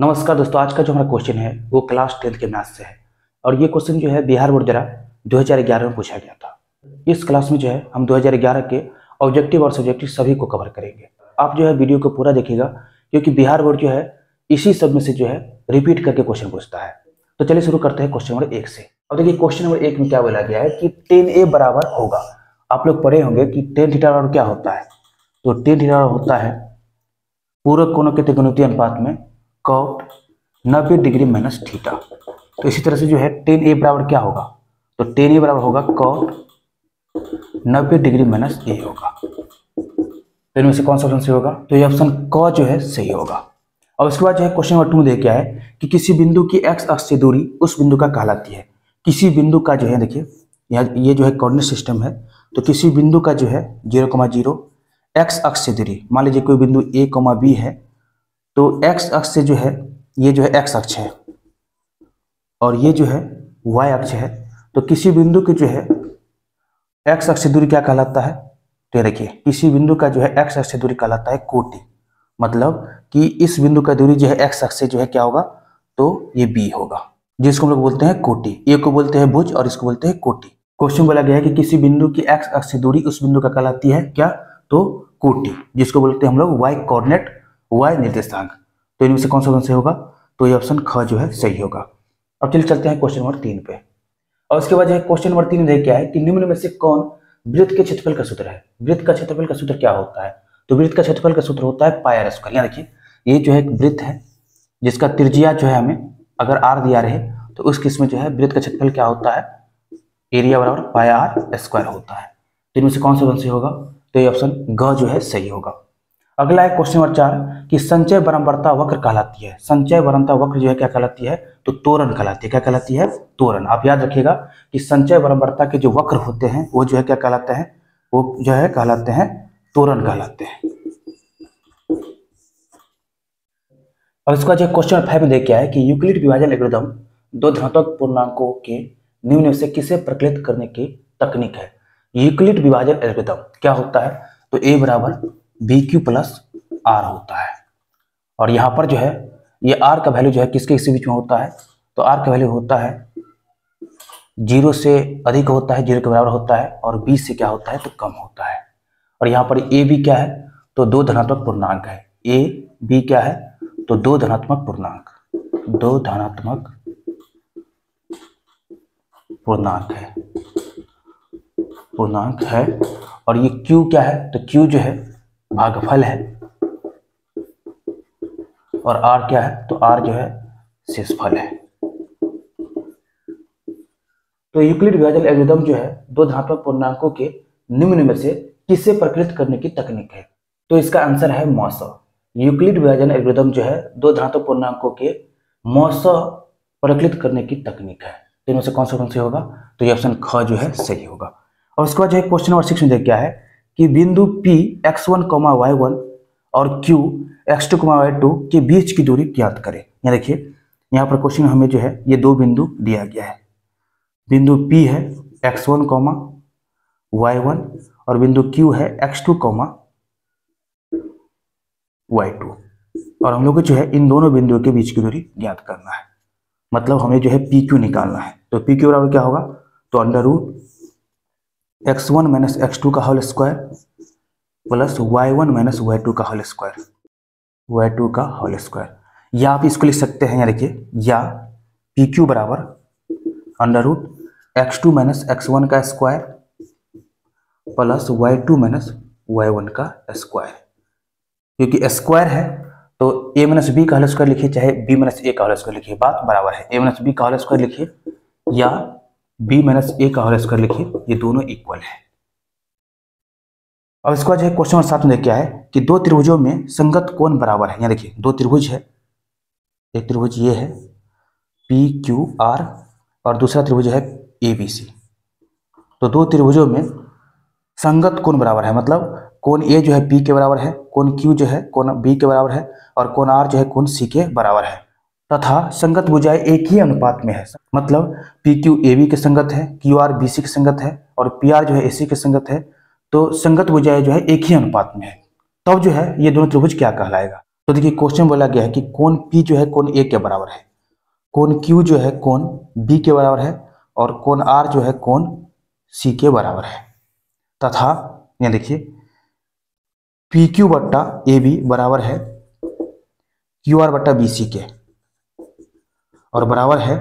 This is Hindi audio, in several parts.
नमस्कार दोस्तों, आज का जो हमारा क्वेश्चन है वो क्लास 10th के मैथ्स से है। और ये क्वेश्चन जो है बिहार बोर्ड द्वारा 2011 में पूछा गया था। इस क्लास में जो है हम 2011 के ऑब्जेक्टिव और सब्जेक्टिव सभी को कवर करेंगे। आप जो है वीडियो को पूरा देखिएगा, क्योंकि बिहार बोर्ड जो है इसी सब में से जो है रिपीट करके क्वेश्चन पूछता है। तो चलिए शुरू करते हैं क्वेश्चन नंबर 1 से। अब देखिए क्वेश्चन नंबर 1 में क्या बोला गया है कि tan a बराबर होगा। आप लोग पढ़े होंगे कि tan थीटा बराबर क्या होता है। तो tan थीटा बराबर होता है पूरक कोणों के त्रिकोणमितीय अनुपात में cot 90 डिग्री माइनस थीटा। तो इसी तरह से जो है tan a बराबर क्या होगा, तो tan a बराबर होगा cot 90 डिग्री माइनस a होगा। तो इनमें से कौन सा ऑप्शन सही होगा, तो ये ऑप्शन क जो है सही होगा। और उसके बाद जो है क्वेश्चन नंबर 2 में देखा है कि किसी बिंदु की x अक्ष से दूरी उस बिंदु का कहलाती है। किसी बिंदु का जो है देखिए यहाँ ये जो है कोऑर्डिनेट सिस्टम है, तो किसी बिंदु का जो है 0,0 x अक्ष से दूरी, मान लीजिए कोई बिंदु a, b है, तो x अक्ष से जो है ये जो है x अक्ष है और ये जो है y अक्ष है। तो किसी बिंदु की जो है x अक्ष से दूरी क्या कहलाता है, तो ये देखिए किसी बिंदु का जो है x अक्ष से दूरी कहलाता है कोटि। मतलब कि इस बिंदु का दूरी जो है x अक्ष से जो है क्या होगा, तो ये b होगा, जिसको हम लोग बोलते हैं कोटि। ए को बोलते हैं भुज और इसको बोलते हैं कोटि। क्वेश्चन बोला गया है कि किसी बिंदु की x अक्ष से दूरी उस बिंदु का कहलाती है क्या, तो कोटि, जिसको बोलते हैं हम लोग y कोऑर्डिनेट, y निर्देशांक। तो इनमें से कौन सा ऑप्शन सही होगा, तो ये ऑप्शन ख जो है सही होगा। अब चलिए चलते हैं क्वेश्चन नंबर 3 पे। और उसके बाद जो है क्वेश्चन नंबर 3 में क्या है कि निम्न में से कौन वृत्त के क्षेत्रफल का सूत्र है। वृत्त का क्षेत्रफल का सूत्र क्या होता है, तो वृत्त का क्षेत्रफल का सूत्र होता है पाई आर स्क्वायर। यहाँ देखिए ये जो है एक वृत्त है जिसका त्रिज्या जो है हमें अगर r दिया रहे तो उस केस में जो है वृत्त का क्षेत्रफल क्या होता है, एरिया बराबर पाई आर स्क्वायर होता है। तो इनमें से कौन सा ऑप्शन सही होगा, तो ये ऑप्शन ग जो है सही होगा। अगला है क्वेश्चन नंबर 4 कि संचय बारंबारता वक्र कहलाती है। संचय बारंबारता वक्र जो है क्या कहलाती है, तो त्वरण कहलाती है। क्या कहलाती है, त्वरण। आप याद रखिएगा कि संचय बारंबारता के जो वक्र होते हैं वो जो है क्या कहलाते हैं, वो जो है कहलाते हैं त्वरण कहलाते हैं। और इसका जो क्वेश्चन नंबर 5 में देखा है कि यूक्लिड विभाजन एल्गोरिथम दो धनात्मक पूर्णांकों के निम्न से किसे प्रकलित करने की तकनीक है। यूक्लिड विभाजन एल्गोरिथम क्या होता है, तो a बराबर BQ प्लस R होता है। और यहाँ पर जो है ये R का वैल्यू जो है किसके बीच में होता है, तो R का वैल्यू होता है 0 से अधिक होता है, 0 के बराबर होता है, और 20 से क्या होता है, तो कम होता है। और यहाँ पर A B क्या है, तो दो धनात्मक पूर्णांक है। A B क्या है, तो दो धनात्मक पूर्णांक, दो धनात्मक पूर्णांक है। और ये Q क्या है, तो Q जो है भागफल है, और R क्या है, तो R जो है शेषफल है। तो यूक्लिड विभाजन एल्गोरिथम जो है दो धनात्मक पूर्णांकों के निम्न में से किसे प्रकलित करने की तकनीक है, तो इसका आंसर है मौसा। यूक्लिड विभाजन एल्गोरिथम जो है दो धनात्मक पूर्णांकों के मौसा प्रकलित करने की तकनीक है। तो इनमें से कौन सा ऑप्शन सही होगा, तो ये ऑप्शन ख जो है सही होगा। और उसके बाद जो है क्वेश्चन नंबर 6 में देख क्या है कि बिंदु P x1, y1 और Q x2, y2 के बीच की दूरी ज्ञात करें। यहाँ देखिए यहाँ पर क्वेश्चन हमें जो है ये दो बिंदु दिया गया है। बिंदु P है x1, y1 और बिंदु Q है x2, y2। और हम लोग को जो है इन दोनों बिंदुओं के बीच की दूरी ज्ञात करना है। मतलब हमें जो है PQ निकालना है। तो PQ बराबर क्या होगा, तो under root x1 minus x2 का whole square plus y1 minus y2 का होल स्क्वायर, y2 का होल स्क्वायर। या आप इसको लिख सकते हैं, यहाँ देखिए, या PQ बराबर under root x2 minus x1 का square plus y2 minus y1 का स्क्वायर। क्योंकि स्क्वायर है तो a माइनस बी का होल स्क्वायर लिखिए, चाहे b माइनस ए का होल स्क्वायर लिखिए, बात बराबर है। a माइनस बी का होल स्क्वायर लिखिए या b माइनस ए का होल स्क्वायर लिखिए, ये दोनों इक्वल है। अब इसके बाद जो है क्वेश्चन नंबर 7 में क्या है कि दो त्रिभुजों में संगत कोण बराबर है। यहाँ देखिए दो त्रिभुज है, एक त्रिभुज ये है PQR और दूसरा त्रिभुज है ABC। तो दो त्रिभुजों में संगत कोण बराबर है, मतलब कोण A जो है P के बराबर है, कोण Q जो है कोण B के बराबर है, और कोण R जो है कोण C के बराबर है, तथा संगत भुजाएं एक ही अनुपात में है। मतलब PQ AB के संगत है, QR BC के संगत है, और PR जो है AC के संगत है। तो संगत भुजाएं जो है एक ही अनुपात में है, तब जो है ये दोनों त्रिभुज क्या कहलाएगा, तो देखिए क्वेश्चन बोला गया है कि कोण P जो है कोण A के बराबर है, कोण Q जो है कोण B के बराबर है और कोण R जो है कोण C के बराबर है, तथा यहाँ देखिए PQ बट्टा AB बराबर है QR बट्टा BC के और बराबर है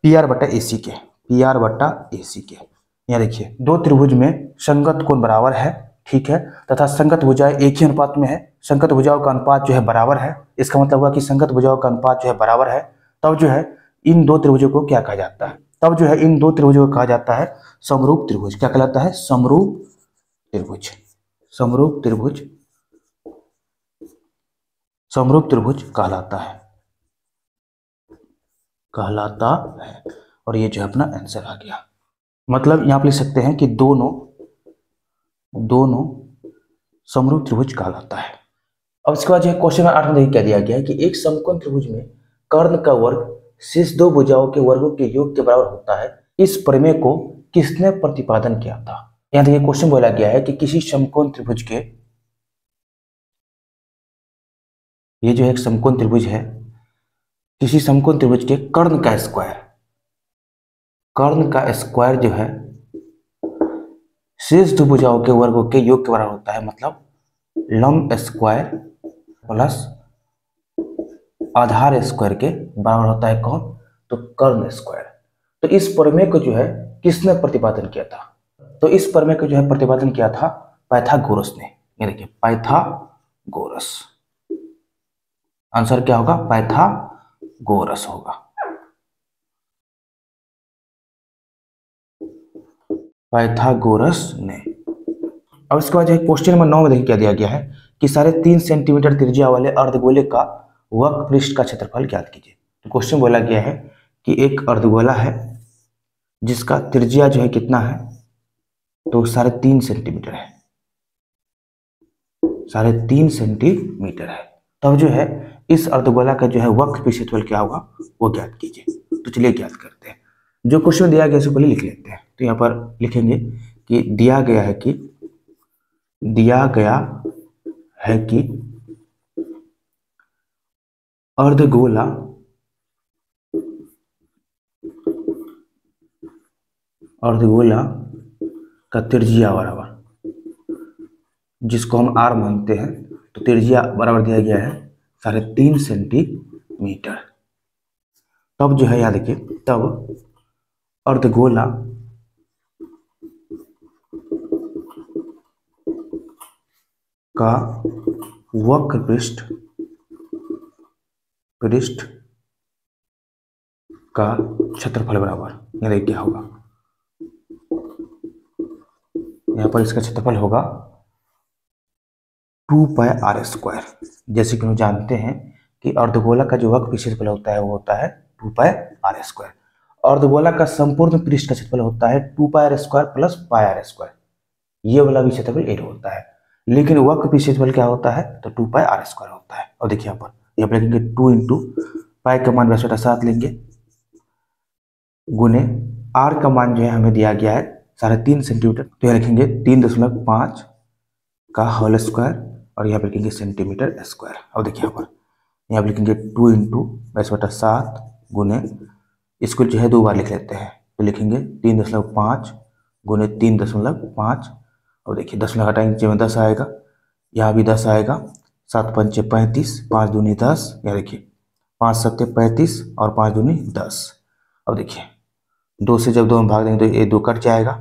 PR बट्टा AC के, PR बट्टा AC के। यहाँ देखिए दो त्रिभुज में संगत कोण बराबर है, ठीक है, तथा संगत भुजाएं एक ही अनुपात में है, संगत भुजाओं का अनुपात जो है बराबर है। इसका मतलब हुआ कि संगत भुजाओं का अनुपात जो है बराबर है, तब जो है इन दो त्रिभुजों को क्या कहा जाता है, तब जो है इन दो त्रिभुजों को कहा जाता है समरूप त्रिभुज। क्या कहलाता है? समरूप त्रिभुज। समरूप त्रिभुज, समरूप त्रिभुज कहलाता है, कहलाता है। और ये जो है अपना आंसर आ गया। मतलब यहाँ पे लिख सकते हैं कि दोनों समरूप त्रिभुज कहलाता है। अब इसके बाद जो है क्वेश्चन 8 में देखिए क्या दिया गया है कि एक समकोण त्रिभुज में कर्ण का वर्ग शीर्ष दो भुजाओं के वर्गों के योग के बराबर होता है। इस प्रमेय को किसने प्रतिपादन किया था? यहाँ देखिए क्वेश्चन बोला गया है कि किसी समकोण त्रिभुज के, ये जो एक समकोण त्रिभुज है, किसी समकोण त्रिभुज के कर्ण का स्क्वायर, कर्ण का स्क्वायर जो है शीर्ष दो भुजाओं के वर्गों के योग के बराबर होता है। मतलब लंब स्क्वायर प्लस आधार स्क्वायर के बराबर होता है कौन? तो कर्ण स्क्वायर। तो इस प्रमेय को जो है किसने प्रतिपादन किया था? तो इस प्रमेय को जो है प्रतिपादन किया था पाइथागोरस ने। ये देखिए पाइथागोरस, आंसर क्या होगा? पाइथागोरस होगा, पाइथागोरस ने। अब इसके बाद जो है क्वेश्चन नंबर 9 में देखिए क्या दिया गया है कि 3.5 सेंटीमीटर त्रिज्या वाले अर्धगोले का वक्र पृष्ठ का क्षेत्रफल ज्ञात कीजिए। तो क्वेश्चन बोला गया है कि एक अर्धगोला है जिसका त्रिज्या जो है कितना है? तो 3.5 सेंटीमीटर है, 3.5 सेंटीमीटर है। तब जो है इस अर्धगोला का जो है वक्र पृष्ठ क्षेत्रफल क्या होगा वो ज्ञात कीजिए। तो चलिए ज्ञात करते हैं। जो क्वेश्चन दिया गया है उसको पहले लिख लेते हैं। तो यहाँ पर लिखेंगे कि दिया गया है कि अर्धगोला का त्रिज्या बराबर, जिसको हम r मानते हैं, तो त्रिज्या बराबर दिया गया है 3.5 सेंटीमीटर। तब जो है याद देखिए, तब अर्धगोला का वक्र पृष्ठ का क्षेत्रफल बराबर, यहाँ देखिए क्या होगा, यहाँ पर इसका क्षेत्रफल होगा 2 पाई r स्क्वायर। जैसे कि हम जानते हैं कि अर्धगोला का जो वक्र पृष्ठ क्षेत्रफल होता है वो होता है 2 पाई r स्क्वायर। अर्धगोला का संपूर्ण पृष्ठ का क्षेत्रफल होता है 2 पाई r square plus pi r square. ये वाला भी क्षेत्रफल 8 होता है, लेकिन वक्र पृष्ठ क्षेत्रफल क्या होता है? तो 2 पाई r स्क्वायर होता है। और देखिए यहाँ पर लिखेंगे 2 इंटू पाई का मान 7 लेंगे गुने r का मान जो है हमें दिया गया है 3.5 सेंटीमीटर। तो यहाँ लिखेंगे 3.5 का होल स्क्वायर और यहाँ पर लिखेंगे सेंटीमीटर स्क्वायर। और देखिए यहाँ पर लिखेंगे 2 इंटू 7 गुने, इसको जो है 2 बार लिख लेते हैं। तो लिखेंगे 3.5 गुने 3.5। और देखिए 10 घटाएंगे नीचे में 10 आएगा, यहाँ भी 10 आएगा, 7 पंचे 35, 5 दूनी 10, यहाँ देखिए 5 सत्ते 35 और 5 दूनी 10। अब देखिए 2 से जब 2 में भाग देंगे तो ये 2 कट जाएगा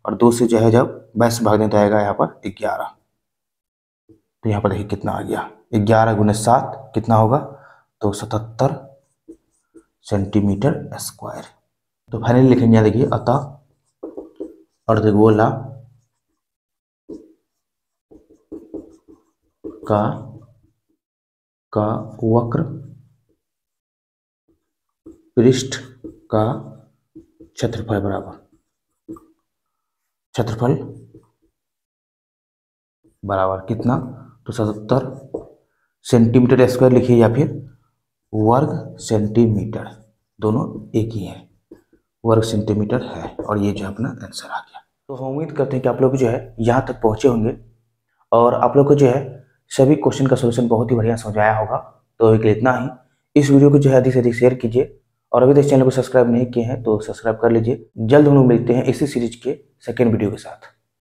और 2 से जो है जब 22 भाग देंगे तो आएगा यहाँ पर 11। तो यहाँ पर देखिए कितना आ गया, 11 गुने 7 कितना होगा? तो 77 सेंटीमीटर स्क्वायर। तो फाइनली लिखेंगे यहाँ देखिए, अतः अर्धगोला का वक्र पृष्ठ का क्षेत्रफल बराबर कितना? तो 77 सेंटीमीटर स्क्वायर लिखिए या फिर वर्ग सेंटीमीटर, दोनों एक ही है, वर्ग सेंटीमीटर है। और ये जो अपना आंसर आ गया। तो हम उम्मीद करते हैं कि आप लोग जो है यहाँ तक पहुँचे होंगे और आप लोग को जो है सभी क्वेश्चन का सोल्यूशन बहुत ही बढ़िया समझाया होगा। तो अभी के लिए इतना ही। इस वीडियो को जो है अधिक से अधिक शेयर कीजिए और अभी तक चैनल को सब्सक्राइब नहीं किए हैं तो सब्सक्राइब कर लीजिए। जल्द हम लोग मिलते हैं इसी सीरीज के सेकेंड वीडियो के साथ।